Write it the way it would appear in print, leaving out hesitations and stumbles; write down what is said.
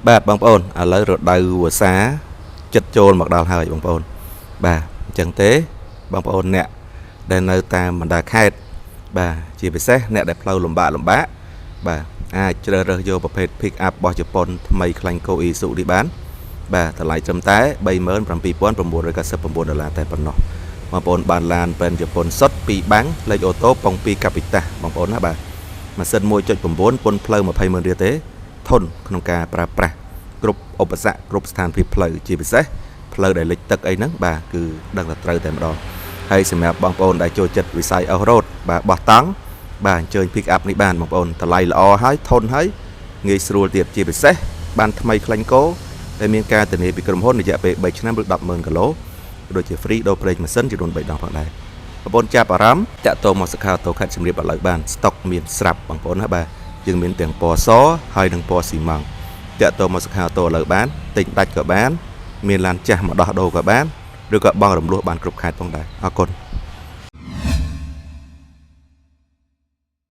បាទបងប្អូនឥឡូវរដូវវស្សាចិត្តចូលមកដល់ហើយបងប្អូនបាទអញ្ចឹងទេបងប្អូនអ្នកដែលនៅតាមបណ្ដាខេត្តបាទជាពិសេសអ្នកដែលផ្លូវលំបាកបាទអាចជ្រើសរើសយកប្រភេទ pick up របស់ជប៉ុនថ្មីខ្លាញ់ Koizu នេះបានបាទតម្លៃត្រឹមតែ$37,999តែប៉ុណ្ណោះបងប្អូនបានឡានពេនជប៉ុនសុទ្ធ2បាំងលេខអូតូប៉ុង2កាពីតាបងប្អូនណាបាទម៉ាស៊ីន 1.9 ពន្ធផ្លូវ 20,000 រៀលទេធន់ក្នុងការប្រើប្រាស់គ្រប់ឧបសគ្គគ្រប់ស្ថានភាពផ្លូវជាពិសេសផ្លូវដែលលិចទឹកអីហ្នឹងបាទគឺដឹងតែត្រូវតែម្ដងហើយសម្រាប់បងប្អូនដែលចូលចិត្តវិស័យ off road បាទបោះតង់បាទអញ្ជើញ pick up នេះបានបងប្អូនតម្លៃល្អហើយធន់ហើយងាយស្រួលទៀតជាពិសេសបានថ្មីខ្លាញ់គោដែលមានការធានាពីក្រុមហ៊ុនរយៈពេល3ឆ្នាំឬ 10,000 គីឡូដូចជា free ដូរប្រេងម៉ាស៊ីនចំនួន3ដងផងដែរបងប្អូនចាប់អារម្មណ៍តាក់ទងមកសាខាអូតូខេត្តសៀមរាបឥឡូវបានស្តុកមានស្រាប់បងប្អូនណាបាទយើងមានទាំងពណ៌សហើយនិងពណ៌ស៊ីម៉ង់តាក់ទងមកសាខាអូតូឥឡូវបានទិញដាច់ក៏បានមានឡានចាស់មកដោះដូរក៏បានឬក៏បង់រំលោះបានគ្រប់ខេត្តផងដែរអរគុណ